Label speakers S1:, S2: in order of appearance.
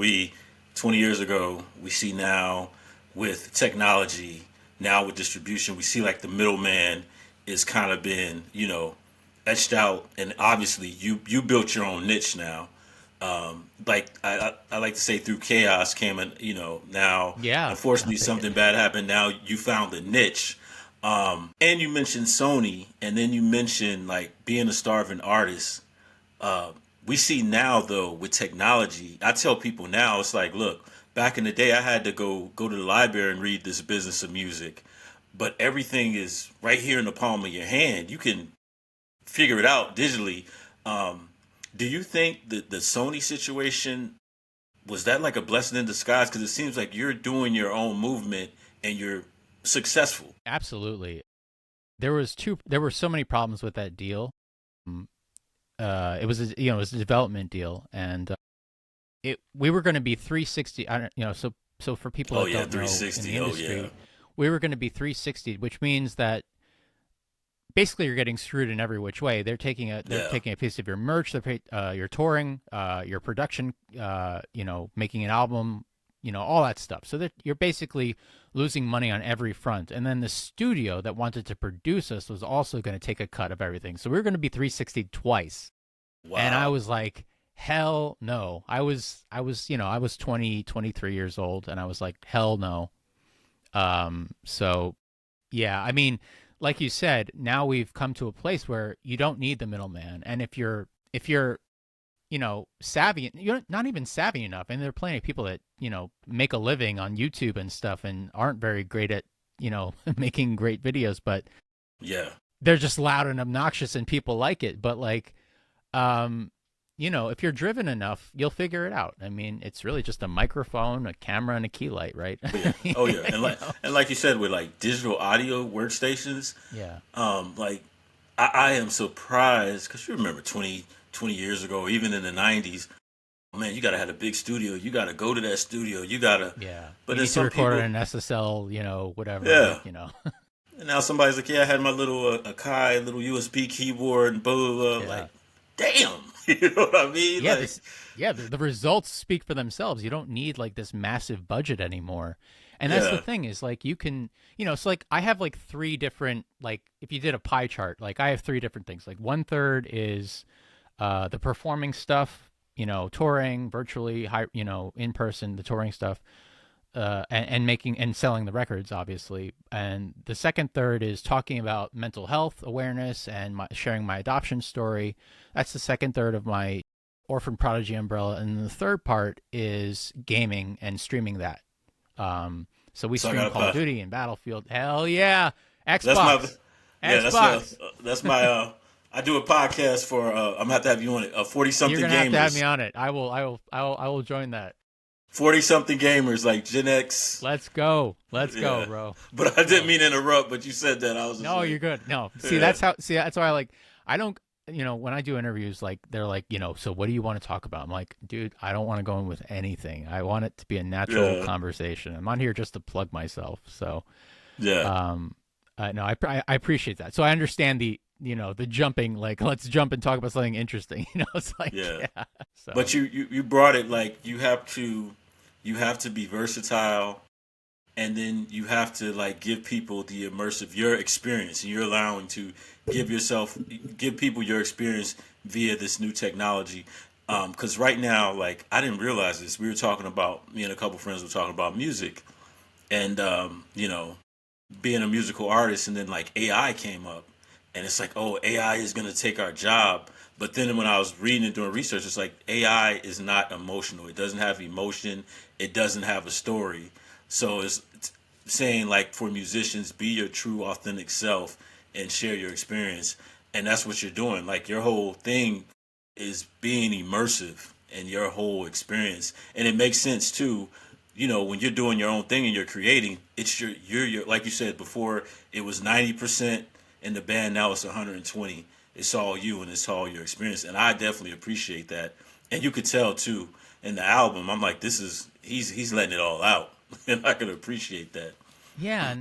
S1: we 20 years ago, we see now with technology, now with distribution, we see like the middleman is kind of been, etched out, and obviously you built your own niche now. Like I like to say, through chaos came, and now
S2: Yeah, I'll
S1: unfortunately
S2: take it.
S1: something bad happened. Now you found a niche, and you mentioned Sony, and then you mentioned like being a starving artist. We see now though with technology, I tell people now it's like, look, back in the day I had to go to the library and read this business of music, but everything is right here in the palm of your hand. You can figure it out digitally. Um, do you think that the Sony situation was that like a blessing in disguise? Because it seems like you're doing your own movement and you're successful.
S2: Absolutely. There were so many problems with that deal. Um, it was it was a development deal, and it we were going to be 360. I don't, so for people
S1: Oh
S2: that
S1: yeah,
S2: don't know in the
S1: 360. Oh yeah,
S2: industry, we were going to be 360, which means that basically you're getting screwed in every which way. They're
S1: yeah,
S2: taking a piece of your merch, your touring, your production, making an album, all that stuff. So that you're basically losing money on every front. And then the studio that wanted to produce us was also going to take a cut of everything. So we were going to be 360 twice. And I
S1: wow.
S2: was like, hell no. I was 20, 23 years old, and I was like, hell no. So yeah, I mean, like you said, now we've come to a place where you don't need the middleman. And if you're savvy, you're not even savvy enough. And there are plenty of people that, make a living on YouTube and stuff and aren't very great at, making great videos, but
S1: Yeah,
S2: they're just loud and obnoxious and people like it. But like, um, if you're driven enough, you'll figure it out. I mean, it's really just a microphone, a camera, and a key light, right?
S1: oh yeah, oh yeah, and
S2: you
S1: like
S2: know?
S1: and like you said with like digital audio workstations,
S2: Yeah.
S1: like I am surprised because you remember 20 years ago, even in the 90s, man, you gotta have a big studio. You gotta go to that studio. You gotta,
S2: Yeah.
S1: but
S2: You
S1: then
S2: need to
S1: some
S2: record on
S1: people,
S2: an SSL, whatever,
S1: yeah.
S2: like.
S1: And now somebody's like, yeah, I had my little Akai little USB keyboard and blah blah blah.
S2: Yeah.
S1: Like, damn, you know what I mean?
S2: Yeah,
S1: Like,
S2: this yeah, the results speak for themselves. You don't need like this massive budget anymore. And that's the
S1: yeah,
S2: thing is like you can, it's like I have like three different like if you did a pie chart, like I have three different things. Like one third is the performing stuff, touring virtually, in person, the touring stuff. And making and selling the records, obviously. And the second third is talking about mental health awareness and sharing my adoption story. That's the second third of my Orphan Prodigy umbrella. And the third part is gaming and streaming that. So we
S1: so I
S2: stream
S1: gotta
S2: Call of
S1: put.
S2: Duty and Battlefield. Hell yeah.
S1: That's my,
S2: Xbox.
S1: yeah,
S2: Xbox.
S1: that's my. I do a podcast for. I'm gonna have to have you on it. 40
S2: You're
S1: something
S2: gonna have to have me
S1: gamers.
S2: on it. I will join that.
S1: 40 something gamers like Gen X.
S2: Let's go. Let's go,
S1: Yeah,
S2: bro.
S1: but I didn't
S2: No.
S1: mean to interrupt. But you said that I was just
S2: No,
S1: like,
S2: you're good. No,
S1: yeah,
S2: see, that's why I don't, when I do interviews, like, they're like, so what do you want to talk about? I'm like, dude, I don't want to go in with anything. I want it to be a natural
S1: yeah,
S2: conversation. I'm on here just to plug myself. So,
S1: yeah.
S2: um, no, I appreciate that. So I understand the jumping, like, let's jump and talk about something interesting. It's like,
S1: Yeah.
S2: yeah.
S1: But
S2: So,
S1: you brought it like you have to be versatile, and then you have to like give people the immersive your experience, and you're allowing to give people your experience via this new technology. Because right now, like I didn't realize this. We were talking about me and a couple friends were talking about music, and being a musical artist, and then like AI came up, and it's like, oh, AI is gonna take our job. But then when I was reading and doing research, it's like AI is not emotional. It doesn't have emotion. It doesn't have a story. So it's saying like for musicians, be your true authentic self and share your experience. And that's what you're doing. Like your whole thing is being immersive in your whole experience. And it makes sense too, when you're doing your own thing and you're creating, it's your like you said before, it was 90% in the band, now it's 120. It's all you and it's all your experience. And I definitely appreciate that. And you could tell too in the album, I'm like, this is he's letting it all out. And I can appreciate that.
S2: yeah. And